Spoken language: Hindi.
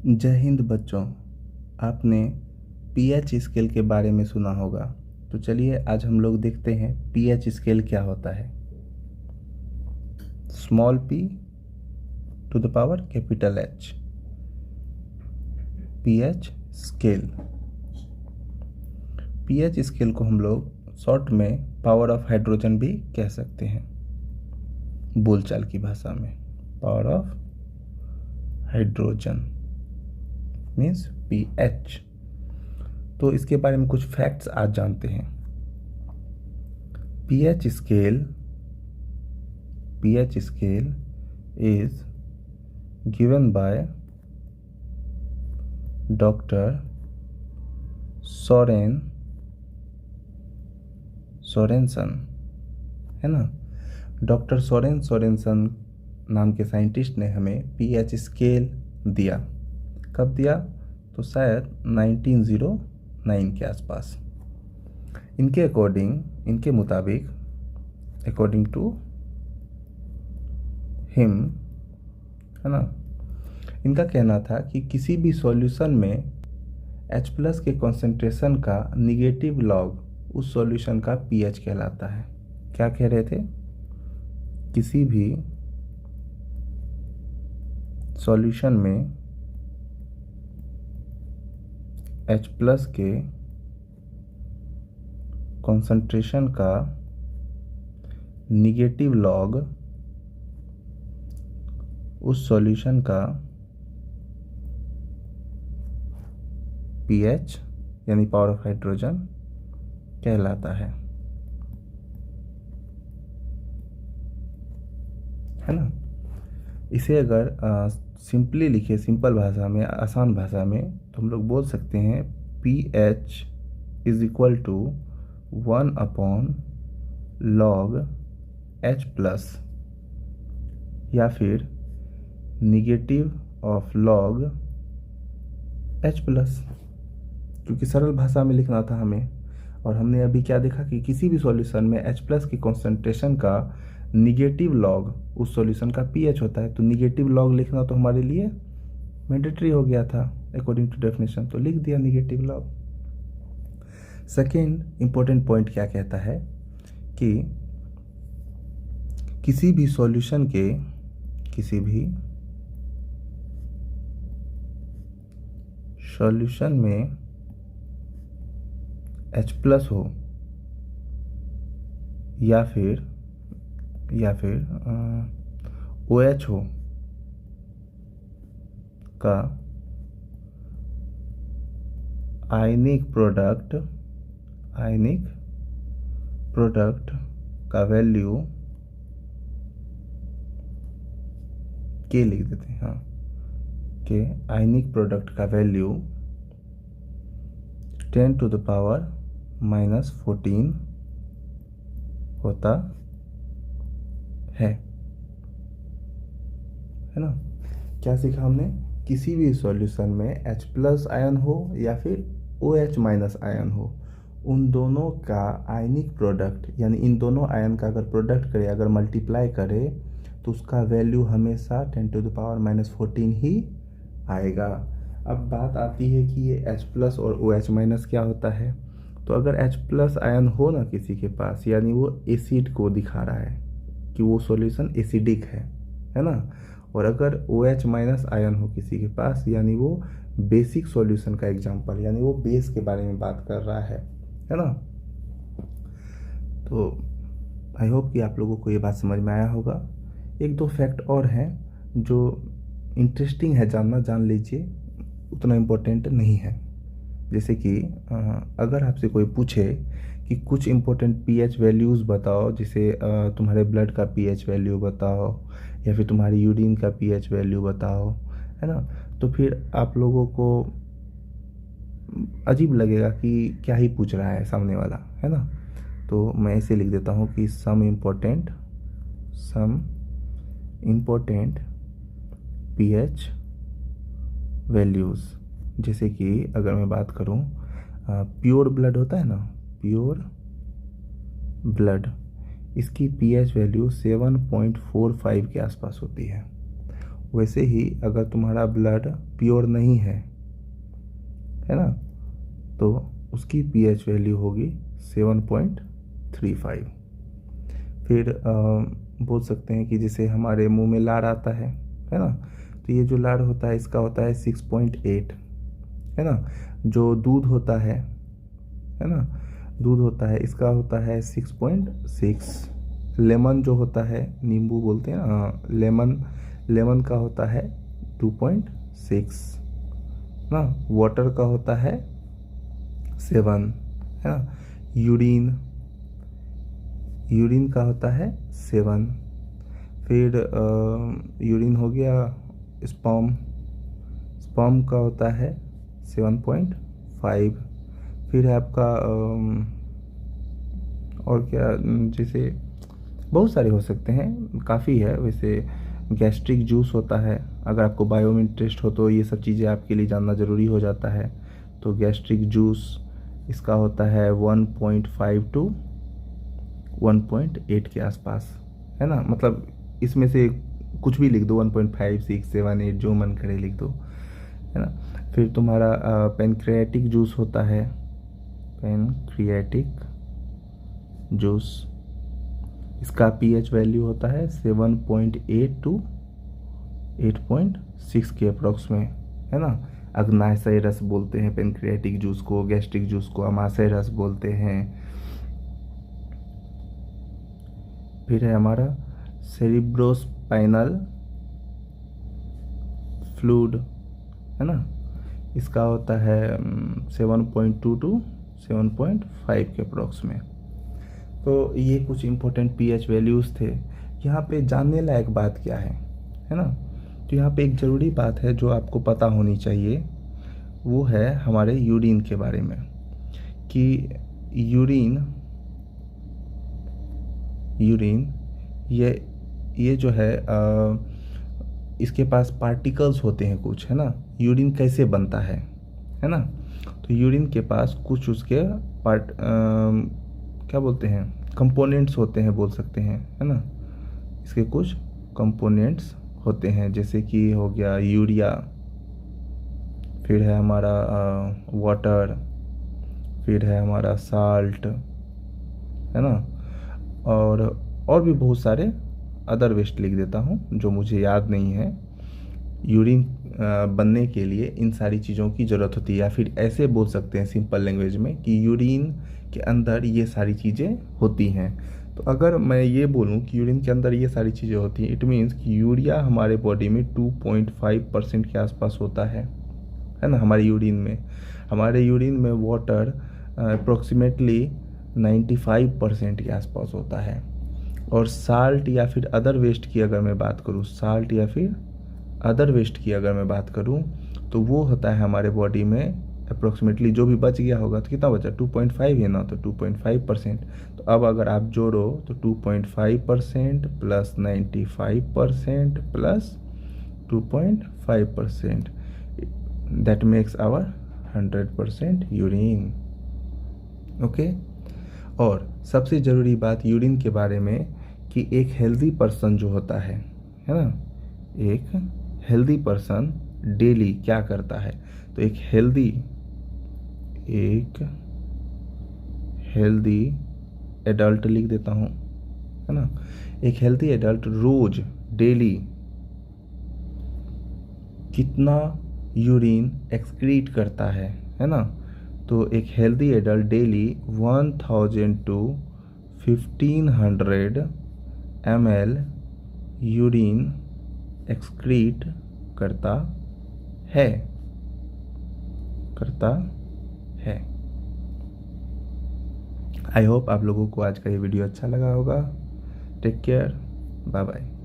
जय हिंद बच्चों। आपने पीएच स्केल के बारे में सुना होगा, तो चलिए आज हम लोग देखते हैं पीएच स्केल क्या होता है। Small p to the power capital H, pH scale. PH scale को हम लोग शॉर्ट में पावर ऑफ हाइड्रोजन भी कह सकते हैं, बोलचाल की भाषा में। Power of hydrogen means pH. तो इसके बारे में कुछ फैक्ट्स आज जानते हैं। PH scale is given by doctor Sorensen, है ना। डॉक्टर सोरेनसन नाम के साइंटिस्ट ने हमें पीएच स्केल दिया। कब दिया? तो शायद 1909 के आसपास। इनके मुताबिक अकॉर्डिंग टू हिम, है ना, इनका कहना था कि किसी भी सॉल्यूशन में H+ के कॉन्सेंट्रेशन का निगेटिव लॉग उस सॉल्यूशन का पीएच कहलाता है। क्या कह रहे थे? किसी भी सॉल्यूशन में H+ के कॉन्सेंट्रेशन का निगेटिव लॉग उस सॉल्यूशन का पीएच यानी पावर ऑफ हाइड्रोजन कहलाता है ना। इसे अगर सिंपली लिखे, सिंपल भाषा में, आसान भाषा में, तो हम लोग बोल सकते हैं pH is equal to 1/log H+ या फिर निगेटिव ऑफ लॉग H+, क्योंकि सरल भाषा में लिखना था हमें। और हमने अभी क्या देखा कि किसी भी सॉल्यूशन में H+ की कॉन्सेंट्रेशन का निगेटिव लॉग उस सॉल्यूशन का पीएच होता है। तो निगेटिव लॉग लिखना तो हमारे लिए मैंडेटरी हो गया था अकॉर्डिंग टू डेफिनेशन, तो लिख दिया negative log. Second important point क्या कहता है कि किसी भी सॉल्यूशन के सॉल्यूशन में H+ हो या फिर OH हो का आयनिक प्रोडक्ट का वैल्यू के लिख देते हैं, हाँ, के आयनिक प्रोडक्ट का वैल्यू 10⁻⁻14 होता है ना। क्या सीखा हमने? किसी भी सॉल्यूशन में H+ आयन हो या फिर OH- आयन हो, उन दोनों का आयनिक प्रोडक्ट यानी इन दोनों आयन का अगर प्रोडक्ट करे, अगर मल्टीप्लाई करे, तो उसका वैल्यू हमेशा 10⁻⁻14 ही आएगा। अब बात आती है कि ये H+ और OH- क्या होता है। तो अगर H+ आयन हो ना किसी के पास, यानी वो एसिड को दिखा रहा है कि वो सॉल्यूशन एसिडिक है ना। और अगर OH- आयन हो किसी के पास, यानी वो बेसिक सॉल्यूशन का एग्जांपल, यानी वो बेस के बारे में बात कर रहा है ना। तो आई होप कि आप लोगों को ये बात समझ में आया होगा। एक दो फैक्ट और हैं जो इंटरेस्टिंग है जानना, जान लीजिए, उतना इम्पोर्टेंट नहीं है। जैसे कि अगर आपसे कोई पूछे कि कुछ इम्पोर्टेंट पीएच वैल्यूज़ बताओ, जैसे तुम्हारे ब्लड का पीएच वैल्यू बताओ या फिर तुम्हारी यूरिन का पीएच वैल्यू बताओ, है ना, तो फिर आप लोगों को अजीब लगेगा कि क्या ही पूछ रहा है सामने वाला, है ना। तो मैं इसे लिख देता हूँ कि सम इम्पोर्टेंट पीएच वैल्यूज़। जैसे कि अगर मैं बात करूँ, प्योर ब्लड होता है ना, प्योर ब्लड, इसकी पीएच वैल्यू 7.45 के आसपास होती है। वैसे ही अगर तुम्हारा ब्लड प्योर नहीं है ना, तो उसकी पीएच वैल्यू होगी 7.35। फिर बोल सकते हैं कि जैसे हमारे मुंह में लार आता है ना, तो ये जो लार होता है इसका होता है 6.8, है ना। जो दूध होता है ना, दूध होता है इसका होता है 6.6। लेमन जो होता है, नींबू बोलते हैं ना, लेमन का होता है 2.6 ना। वाटर का होता है 7, है ना। यूरिन का होता है 7। फिर यूरिन हो गया। स्पर्म का होता है 7.5। फिर है आपका और क्या, जैसे बहुत सारे हो सकते हैं, काफ़ी है वैसे। गैस्ट्रिक जूस होता है, अगर आपको बायो में इंटरेस्ट हो तो ये सब चीज़ें आपके लिए जानना ज़रूरी हो जाता है। तो गैस्ट्रिक जूस इसका होता है 1.5 टू 1.8 के आसपास, है ना। मतलब इसमें से कुछ भी लिख दो, 1.5, 6, 7, 8 जो मन करे लिख दो, है ना। फिर तुम्हारा पेनक्रियाटिक जूस होता है, पेनक्रियाटिक जूस, इसका पीएच वैल्यू होता है 7.8 टू 8.6 के अप्रॉक्स में, है ना। अग्नाशय रस बोलते हैं पेनक्रियाटिक जूस को, गैस्ट्रिक जूस को अमाशय रस बोलते हैं। फिर है हमारा सेरिब्रोस्पाइनल फ्लूइड, है ना, इसका होता है 7.2 टू 7.5 के अप्रॉक्स में। तो ये कुछ इम्पोर्टेंट पीएच वैल्यूज़ थे। यहाँ पे जानने लायक बात क्या है ना। तो यहाँ पे एक ज़रूरी बात है जो आपको पता होनी चाहिए, वो है हमारे यूरिन के बारे में, कि यूरिन ये जो है इसके पास पार्टिकल्स होते हैं कुछ, है ना। यूरिन कैसे बनता है ना। तो यूरिन के पास कुछ उसके क्या बोलते हैं, कंपोनेंट्स होते हैं बोल सकते हैं, है ना। इसके कुछ कंपोनेंट्स होते हैं, जैसे कि हो गया यूरिया, फिर है हमारा वाटर, फिर है हमारा साल्ट, है ना। और भी बहुत सारे अदर वेस्ट लिख देता हूँ जो मुझे याद नहीं है। यूरिन बनने के लिए इन सारी चीज़ों की ज़रूरत होती है, या फिर ऐसे बोल सकते हैं सिंपल लैंग्वेज में कि यूरिन के अंदर ये सारी चीज़ें होती हैं। तो अगर मैं ये बोलूँ कि यूरिन के अंदर ये सारी चीज़ें होती हैं, इट मीन्स कि यूरिया हमारे बॉडी में 2.5% के आसपास होता है ना। हमारे यूरिन में वाटर अप्रोक्सीमेटली 95% के आसपास होता है। और साल्ट या फिर अदर वेस्ट की अगर मैं बात करूँ, तो वो होता है हमारे बॉडी में अप्रोक्सीमेटली, जो भी बच गया होगा, तो कितना बचा, 2.5 है ना, तो 2.5%। तो अब अगर आप जोड़ो तो 2.5% plus 95% plus 2.5%, that makes our 100% urine. Okay. और सबसे ज़रूरी बात यूरिन के बारे में कि एक हेल्दी पर्सन जो होता है ना, एक हेल्दी पर्सन डेली क्या करता है। तो एक हेल्दी एडल्ट लिख देता हूँ, है ना। एक हेल्दी एडल्ट रोज डेली कितना यूरिन एक्सक्रीट करता है ना। तो एक healthy adult daily 1000 to 1500 ml urine excrete करता है। आई होप आप लोगों को आज का ये वीडियो अच्छा लगा होगा। Take care, bye bye.